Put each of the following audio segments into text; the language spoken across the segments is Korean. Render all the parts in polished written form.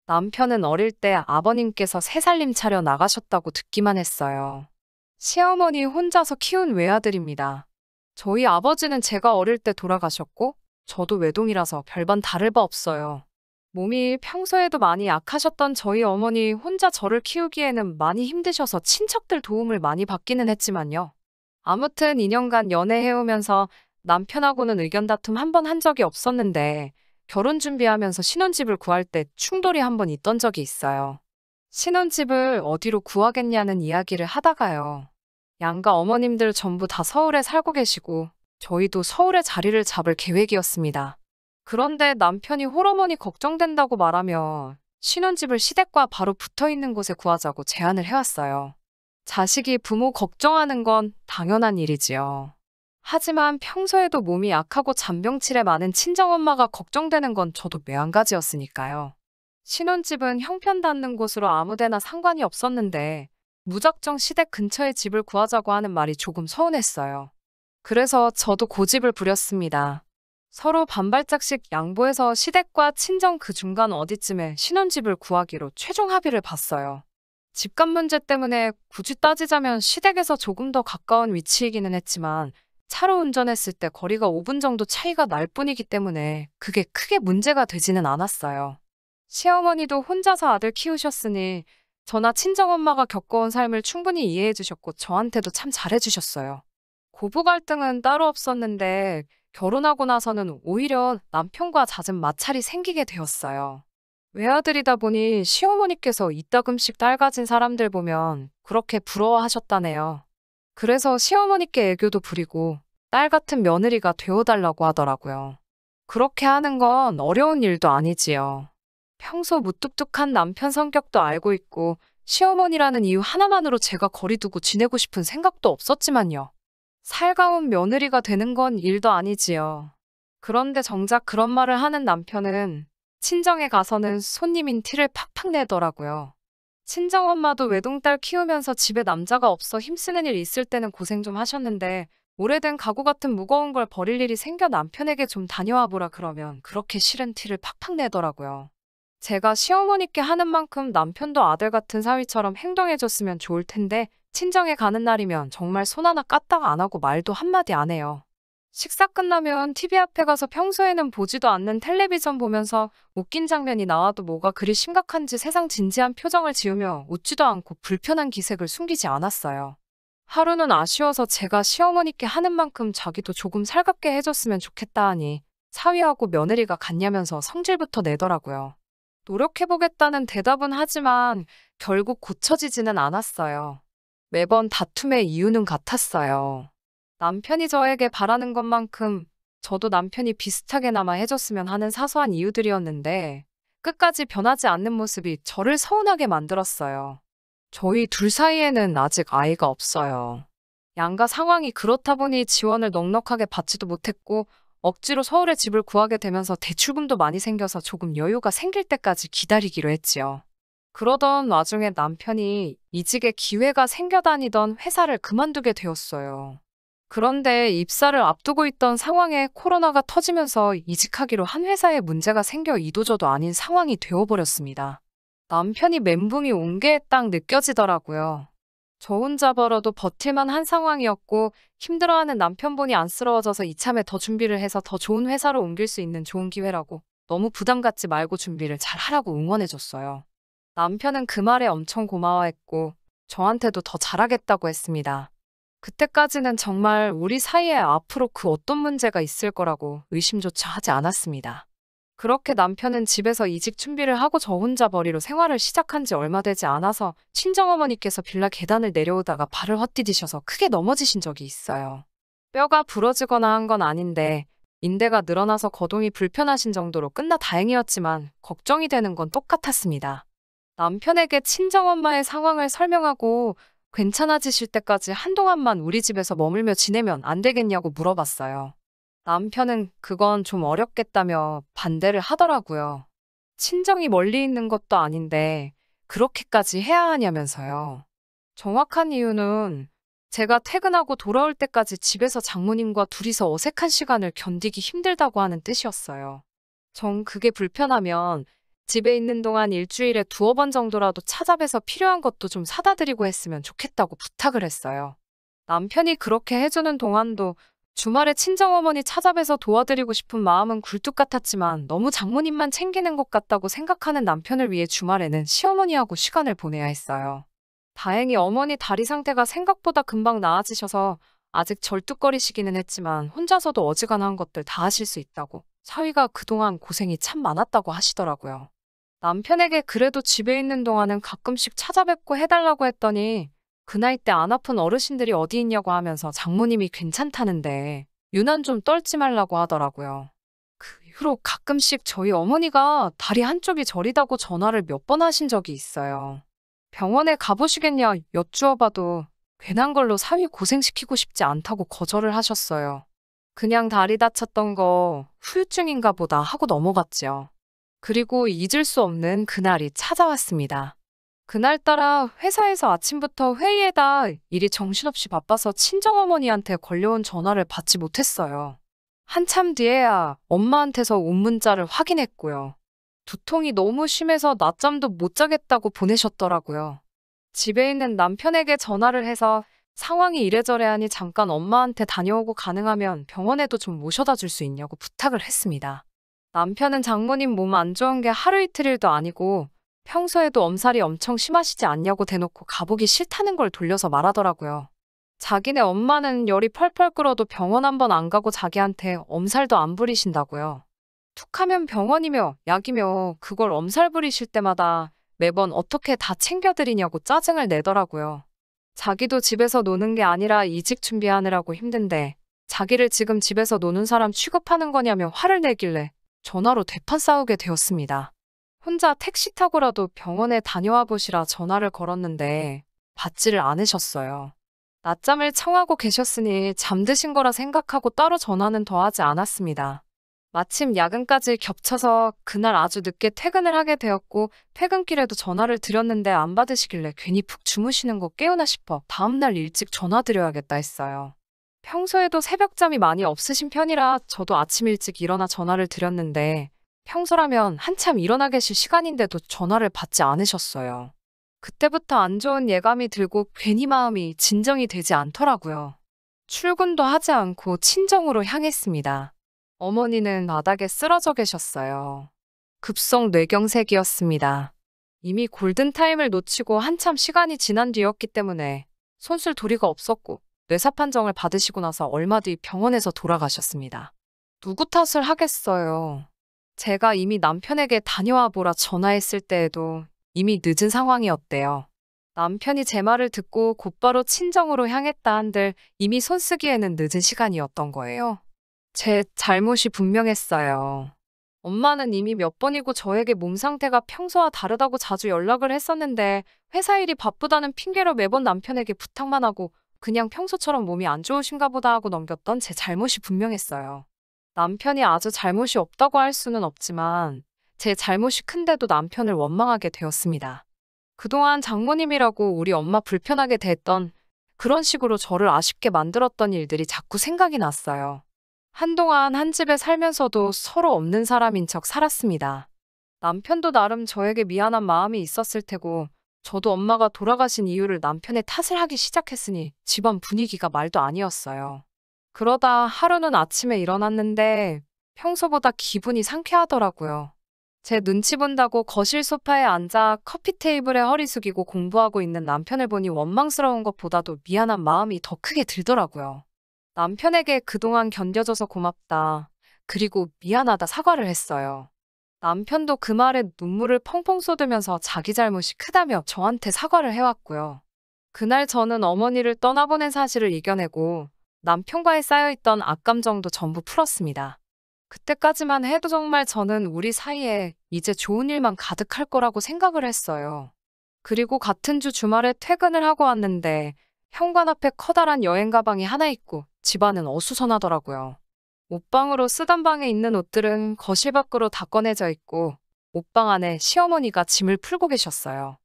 남편은 어릴 때 아버님께서 새살림 차려 나가셨다고 듣기만 했어요. 시어머니 혼자서 키운 외아들입니다. 저희 아버지는 제가 어릴 때 돌아가셨고, 저도 외동이라서 별반 다를 바 없어요. 몸이 평소에도 많이 약하셨던 저희 어머니 혼자 저를 키우기에는 많이 힘드셔서 친척들 도움을 많이 받기는 했지만요. 아무튼 2년간 연애해오면서 남편하고는 의견 다툼 한 번 한 적이 없었는데 결혼 준비하면서 신혼집을 구할 때 충돌이 한 번 있던 적이 있어요. 신혼집을 어디로 구하겠냐는 이야기를 하다가요. 양가 어머님들 전부 다 서울에 살고 계시고 저희도 서울에 자리를 잡을 계획이었습니다. 그런데 남편이 홀어머니 걱정된다고 말하며 신혼집을 시댁과 바로 붙어 있는 곳에 구하자고 제안을 해왔어요. 자식이 부모 걱정하는 건 당연한 일이지요. 하지만 평소에도 몸이 약하고 잔병치레 많은 친정엄마가 걱정되는 건 저도 매한가지였으니까요. 신혼집은 형편 닿는 곳으로 아무데나 상관이 없었는데 무작정 시댁 근처에 집을 구하자고 하는 말이 조금 서운했어요. 그래서 저도 고집을 부렸습니다. 서로 반발짝씩 양보해서 시댁과 친정 그 중간 어디쯤에 신혼집을 구하기로 최종 합의를 봤어요. 집값 문제 때문에 굳이 따지자면 시댁에서 조금 더 가까운 위치이기는 했지만 차로 운전했을 때 거리가 5분 정도 차이가 날 뿐이기 때문에 그게 크게 문제가 되지는 않았어요. 시어머니도 혼자서 아들 키우셨으니 저나 친정엄마가 겪어온 삶을 충분히 이해해 주셨고 저한테도 참 잘해 주셨어요. 고부 갈등은 따로 없었는데 결혼하고 나서는 오히려 남편과 잦은 마찰이 생기게 되었어요. 외아들이다 보니 시어머니께서 이따금씩 딸 가진 사람들 보면 그렇게 부러워하셨다네요. 그래서 시어머니께 애교도 부리고 딸 같은 며느리가 되어달라고 하더라고요. 그렇게 하는 건 어려운 일도 아니지요. 평소 무뚝뚝한 남편 성격도 알고 있고 시어머니라는 이유 하나만으로 제가 거리두고 지내고 싶은 생각도 없었지만요. 살가운 며느리가 되는 건 일도 아니지요. 그런데 정작 그런 말을 하는 남편은 친정에 가서는 손님인 티를 팍팍 내더라고요. 친정엄마도 외동딸 키우면서 집에 남자가 없어 힘쓰는 일 있을 때는 고생 좀 하셨는데 오래된 가구 같은 무거운 걸 버릴 일이 생겨 남편에게 좀 다녀와 보라 그러면 그렇게 싫은 티를 팍팍 내더라고요. 제가 시어머니께 하는 만큼 남편도 아들 같은 사위처럼 행동해줬으면 좋을 텐데 친정에 가는 날이면 정말 손 하나 까딱 안 하고 말도 한마디 안 해요. 식사 끝나면 TV 앞에 가서 평소에는 보지도 않는 텔레비전 보면서 웃긴 장면이 나와도 뭐가 그리 심각한지 세상 진지한 표정을 지으며 웃지도 않고 불편한 기색을 숨기지 않았어요. 하루는 아쉬워서 제가 시어머니께 하는 만큼 자기도 조금 살갑게 해줬으면 좋겠다 하니 사위하고 며느리가 같냐면서 성질부터 내더라고요. 노력해보겠다는 대답은 하지만 결국 고쳐지지는 않았어요. 매번 다툼의 이유는 같았어요. 남편이 저에게 바라는 것만큼 저도 남편이 비슷하게나마 해줬으면 하는 사소한 이유들이었는데 끝까지 변하지 않는 모습이 저를 서운하게 만들었어요. 저희 둘 사이에는 아직 아이가 없어요. 양가 상황이 그렇다 보니 지원을 넉넉하게 받지도 못했고 억지로 서울에 집을 구하게 되면서 대출금도 많이 생겨서 조금 여유가 생길 때까지 기다리기로 했지요. 그러던 와중에 남편이 이직의 기회가 생겨 다니던 회사를 그만두게 되었어요. 그런데 입사를 앞두고 있던 상황에 코로나가 터지면서 이직하기로 한 회사에 문제가 생겨 이도저도 아닌 상황이 되어버렸습니다. 남편이 멘붕이 온 게 딱 느껴지더라고요. 저 혼자 벌어도 버틸만 한 상황이었고 힘들어하는 남편 보니 안쓰러워져서 이참에 더 준비를 해서 더 좋은 회사로 옮길 수 있는 좋은 기회라고 너무 부담 갖지 말고 준비를 잘 하라고 응원해줬어요. 남편은 그 말에 엄청 고마워했고 저한테도 더 잘하겠다고 했습니다. 그때까지는 정말 우리 사이에 앞으로 그 어떤 문제가 있을 거라고 의심조차 하지 않았습니다. 그렇게 남편은 집에서 이직 준비를 하고 저 혼자 벌이로 생활을 시작한 지 얼마 되지 않아서 친정어머니께서 빌라 계단을 내려오다가 발을 헛디디셔서 크게 넘어지신 적이 있어요. 뼈가 부러지거나 한 건 아닌데 인대가 늘어나서 거동이 불편하신 정도로 끝나 다행이었지만 걱정이 되는 건 똑같았습니다. 남편에게 친정엄마의 상황을 설명하고 괜찮아지실 때까지 한동안만 우리 집에서 머물며 지내면 안 되겠냐고 물어봤어요. 남편은 그건 좀 어렵겠다며 반대를 하더라고요. 친정이 멀리 있는 것도 아닌데 그렇게까지 해야 하냐면서요. 정확한 이유는 제가 퇴근하고 돌아올 때까지 집에서 장모님과 둘이서 어색한 시간을 견디기 힘들다고 하는 뜻이었어요. 전 그게 불편하면 집에 있는 동안 일주일에 두어 번 정도라도 찾아뵈서 필요한 것도 좀 사다 드리고 했으면 좋겠다고 부탁을 했어요. 남편이 그렇게 해주는 동안도 주말에 친정어머니 찾아뵈서 도와드리고 싶은 마음은 굴뚝 같았지만 너무 장모님만 챙기는 것 같다고 생각하는 남편을 위해 주말에는 시어머니하고 시간을 보내야 했어요. 다행히 어머니 다리 상태가 생각보다 금방 나아지셔서 아직 절뚝거리시기는 했지만 혼자서도 어지간한 것들 다 하실 수 있다고 사위가 그동안 고생이 참 많았다고 하시더라고요. 남편에게 그래도 집에 있는 동안은 가끔씩 찾아뵙고 해달라고 했더니 그 나이 때 안 아픈 어르신들이 어디 있냐고 하면서 장모님이 괜찮다는데 유난 좀 떨지 말라고 하더라고요. 그 이후로 가끔씩 저희 어머니가 다리 한쪽이 저리다고 전화를 몇 번 하신 적이 있어요. 병원에 가보시겠냐 여쭈어봐도 괜한 걸로 사위 고생시키고 싶지 않다고 거절을 하셨어요. 그냥 다리 다쳤던 거 후유증인가 보다 하고 넘어갔죠. 그리고 잊을 수 없는 그날이 찾아왔습니다. 그날따라 회사에서 아침부터 회의에다 일이 정신없이 바빠서 친정어머니한테 걸려온 전화를 받지 못했어요. 한참 뒤에야 엄마한테서 온 문자를 확인했고요. 두통이 너무 심해서 낮잠도 못 자겠다고 보내셨더라고요. 집에 있는 남편에게 전화를 해서 상황이 이래저래 하니 잠깐 엄마한테 다녀오고 가능하면 병원에도 좀 모셔다 줄 수 있냐고 부탁을 했습니다. 남편은 장모님 몸 안 좋은 게 하루 이틀 일도 아니고 평소에도 엄살이 엄청 심하시지 않냐고 대놓고 가보기 싫다는 걸 돌려서 말하더라고요. 자기네 엄마는 열이 펄펄 끓어도 병원 한 번 안 가고 자기한테 엄살도 안 부리신다고요. 툭하면 병원이며 약이며 그걸 엄살 부리실 때마다 매번 어떻게 다 챙겨드리냐고 짜증을 내더라고요. 자기도 집에서 노는 게 아니라 이직 준비하느라고 힘든데 자기를 지금 집에서 노는 사람 취급하는 거냐며 화를 내길래 전화로 대판 싸우게 되었습니다. 혼자 택시 타고라도 병원에 다녀와 보시라 전화를 걸었는데 받지를 않으셨어요. 낮잠을 청하고 계셨으니 잠드신 거라 생각하고 따로 전화는 더 하지 않았습니다. 마침 야근까지 겹쳐서 그날 아주 늦게 퇴근을 하게 되었고 퇴근길에도 전화를 드렸는데 안 받으시길래 괜히 푹 주무시는 거 깨우나 싶어 다음날 일찍 전화드려야겠다 했어요. 평소에도 새벽잠이 많이 없으신 편이라 저도 아침 일찍 일어나 전화를 드렸는데 평소라면 한참 일어나 계실 시간인데도 전화를 받지 않으셨어요. 그때부터 안 좋은 예감이 들고 괜히 마음이 진정이 되지 않더라고요. 출근도 하지 않고 친정으로 향했습니다. 어머니는 바닥에 쓰러져 계셨어요. 급성 뇌경색이었습니다. 이미 골든타임을 놓치고 한참 시간이 지난 뒤였기 때문에 손쓸 도리가 없었고 뇌사 판정을 받으시고 나서 얼마 뒤 병원에서 돌아가셨습니다. 누구 탓을 하겠어요. 제가 이미 남편에게 다녀와 보라 전화했을 때에도 이미 늦은 상황이었대요. 남편이 제 말을 듣고 곧바로 친정으로 향했다 한들 이미 손쓰기에는 늦은 시간이었던 거예요. 제 잘못이 분명했어요. 엄마는 이미 몇 번이고 저에게 몸 상태가 평소와 다르다고 자주 연락을 했었는데 회사 일이 바쁘다는 핑계로 매번 남편에게 부탁만 하고 그냥 평소처럼 몸이 안 좋으신가 보다 하고 넘겼던 제 잘못이 분명했어요. 남편이 아주 잘못이 없다고 할 수는 없지만 제 잘못이 큰데도 남편을 원망하게 되었습니다. 그동안 장모님이라고 우리 엄마 불편하게 대했던 그런 식으로 저를 아쉽게 만들었던 일들이 자꾸 생각이 났어요. 한동안 한 집에 살면서도 서로 없는 사람인 척 살았습니다. 남편도 나름 저에게 미안한 마음이 있었을 테고 저도 엄마가 돌아가신 이유를 남편의 탓을 하기 시작했으니 집안 분위기가 말도 아니었어요. 그러다 하루는 아침에 일어났는데 평소보다 기분이 상쾌하더라고요. 제 눈치 본다고 거실 소파에 앉아 커피 테이블에 허리 숙이고 공부하고 있는 남편을 보니 원망스러운 것보다도 미안한 마음이 더 크게 들더라고요. 남편에게 그동안 견뎌줘서 고맙다. 그리고 미안하다 사과를 했어요. 남편도 그 말에 눈물을 펑펑 쏟으면서 자기 잘못이 크다며 저한테 사과를 해왔고요. 그날 저는 어머니를 떠나보낸 사실을 이겨내고 남편과의 쌓여있던 악감정도 전부 풀었습니다. 그때까지만 해도 정말 저는 우리 사이에 이제 좋은 일만 가득할 거라고 생각을 했어요. 그리고 같은 주 주말에 퇴근을 하고 왔는데 현관 앞에 커다란 여행 가방이 하나 있고 집안은 어수선하더라고요. 옷방으로 쓰던 방에 있는 옷들은 거실 밖으로 다 꺼내져 있고 옷방 안에 시어머니가 짐을 풀고 계셨어요.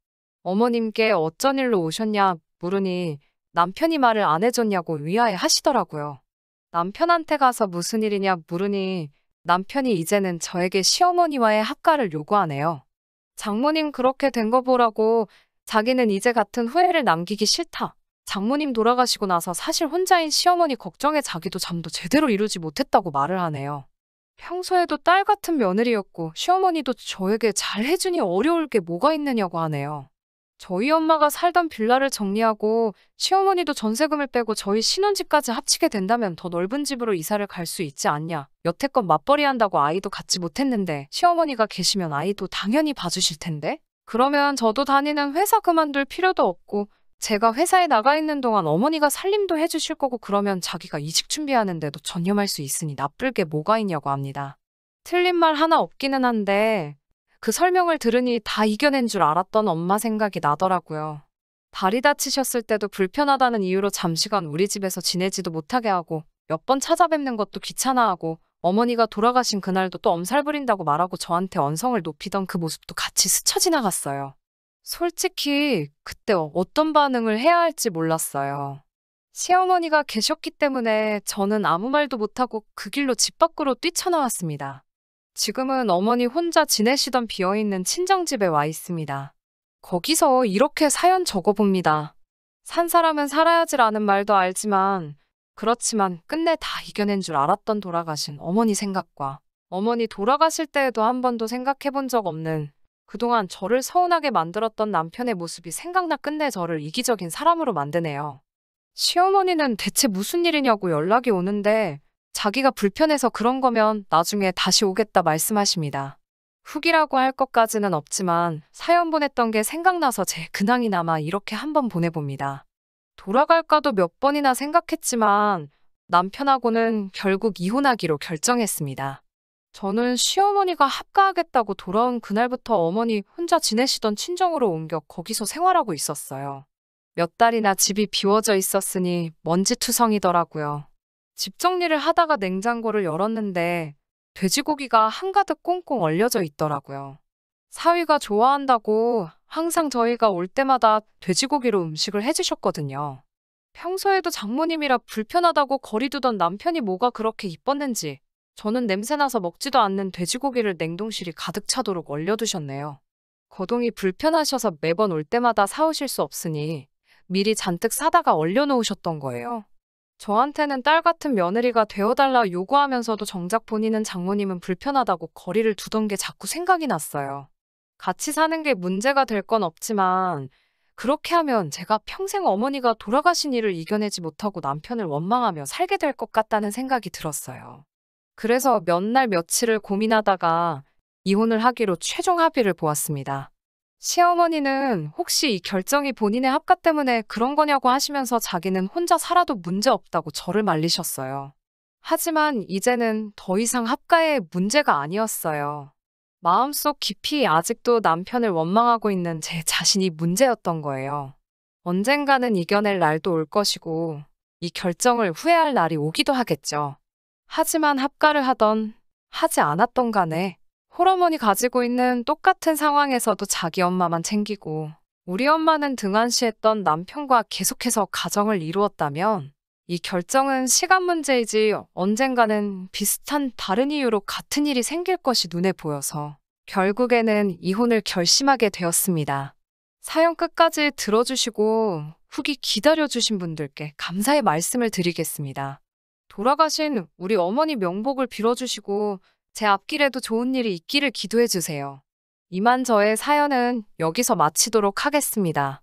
어머님께 어쩐 일로 오셨냐 물으니 남편이 말을 안 해줬냐고 위하해 하시더라고요. 남편한테 가서 무슨 일이냐 물으니 남편이 이제는 저에게 시어머니와의 합가를 요구하네요. 장모님 그렇게 된 거 보라고 자기는 이제 같은 후회를 남기기 싫다. 장모님 돌아가시고 나서 사실 혼자인 시어머니 걱정에 자기도 잠도 제대로 이루지 못했다고 말을 하네요. 평소에도 딸 같은 며느리였고 시어머니도 저에게 잘 해주니 어려울 게 뭐가 있느냐고 하네요. 저희 엄마가 살던 빌라를 정리하고 시어머니도 전세금을 빼고 저희 신혼집까지 합치게 된다면 더 넓은 집으로 이사를 갈 수 있지 않냐. 여태껏 맞벌이 한다고 아이도 갖지 못했는데 시어머니가 계시면 아이도 당연히 봐주실 텐데? 그러면 저도 다니는 회사 그만둘 필요도 없고 제가 회사에 나가 있는 동안 어머니가 살림도 해주실 거고 그러면 자기가 이직 준비하는데도 전념할 수 있으니 나쁠 게 뭐가 있냐고 합니다. 틀린 말 하나 없기는 한데 그 설명을 들으니 다 이겨낸 줄 알았던 엄마 생각이 나더라고요. 다리 다치셨을 때도 불편하다는 이유로 잠시간 우리 집에서 지내지도 못하게 하고 몇 번 찾아뵙는 것도 귀찮아하고 어머니가 돌아가신 그날도 또 엄살 부린다고 말하고 저한테 언성을 높이던 그 모습도 같이 스쳐 지나갔어요. 솔직히 그때 어떤 반응을 해야 할지 몰랐어요. 시어머니가 계셨기 때문에 저는 아무 말도 못하고 그 길로 집 밖으로 뛰쳐나왔습니다. 지금은 어머니 혼자 지내시던 비어있는 친정집에 와 있습니다. 거기서 이렇게 사연 적어봅니다. 산 사람은 살아야지라는 말도 알지만 그렇지만 끝내 다 이겨낸 줄 알았던 돌아가신 어머니 생각과 어머니 돌아가실 때에도 한 번도 생각해 본 적 없는 그동안 저를 서운하게 만들었던 남편의 모습이 생각나 끝내 저를 이기적인 사람으로 만드네요. 시어머니는 대체 무슨 일이냐고 연락이 오는데 자기가 불편해서 그런 거면 나중에 다시 오겠다 말씀하십니다. 후기라고 할 것까지는 없지만 사연 보냈던 게 생각나서 제 근황이 남아 이렇게 한번 보내봅니다. 돌아갈까도 몇 번이나 생각했지만 남편하고는 결국 이혼하기로 결정했습니다. 저는 시어머니가 합가하겠다고 돌아온 그날부터 어머니 혼자 지내시던 친정으로 옮겨 거기서 생활하고 있었어요. 몇 달이나 집이 비워져 있었으니 먼지투성이더라고요. 집 정리를 하다가 냉장고를 열었는데 돼지고기가 한가득 꽁꽁 얼려져 있더라고요. 사위가 좋아한다고 항상 저희가 올 때마다 돼지고기로 음식을 해주셨거든요. 평소에도 장모님이라 불편하다고 거리두던 남편이 뭐가 그렇게 이뻤는지 저는 냄새나서 먹지도 않는 돼지고기를 냉동실이 가득 차도록 얼려두셨네요. 거동이 불편하셔서 매번 올 때마다 사오실 수 없으니 미리 잔뜩 사다가 얼려놓으셨던 거예요. 저한테는 딸 같은 며느리가 되어달라 요구하면서도 정작 본인은 장모님은 불편하다고 거리를 두던 게 자꾸 생각이 났어요. 같이 사는 게 문제가 될 건 없지만 그렇게 하면 제가 평생 어머니가 돌아가신 일을 이겨내지 못하고 남편을 원망하며 살게 될 것 같다는 생각이 들었어요. 그래서 몇 날 며칠을 고민하다가 이혼을 하기로 최종 합의를 보았습니다. 시어머니는 혹시 이 결정이 본인의 합가 때문에 그런 거냐고 하시면서 자기는 혼자 살아도 문제 없다고 저를 말리셨어요. 하지만 이제는 더 이상 합가의 문제가 아니었어요. 마음속 깊이 아직도 남편을 원망하고 있는 제 자신이 문제였던 거예요. 언젠가는 이겨낼 날도 올 것이고 이 결정을 후회할 날이 오기도 하겠죠. 하지만 합가를 하던 하지 않았던 간에 홀어머니 가지고 있는 똑같은 상황에서도 자기 엄마만 챙기고 우리 엄마는 등한시했던 남편과 계속해서 가정을 이루었다면 이 결정은 시간 문제이지 언젠가는 비슷한 다른 이유로 같은 일이 생길 것이 눈에 보여서 결국에는 이혼을 결심하게 되었습니다. 사연 끝까지 들어주시고 후기 기다려주신 분들께 감사의 말씀을 드리겠습니다. 돌아가신 우리 어머니 명복을 빌어주시고 제 앞길에도 좋은 일이 있기를 기도해주세요. 이만 저의 사연은 여기서 마치도록 하겠습니다.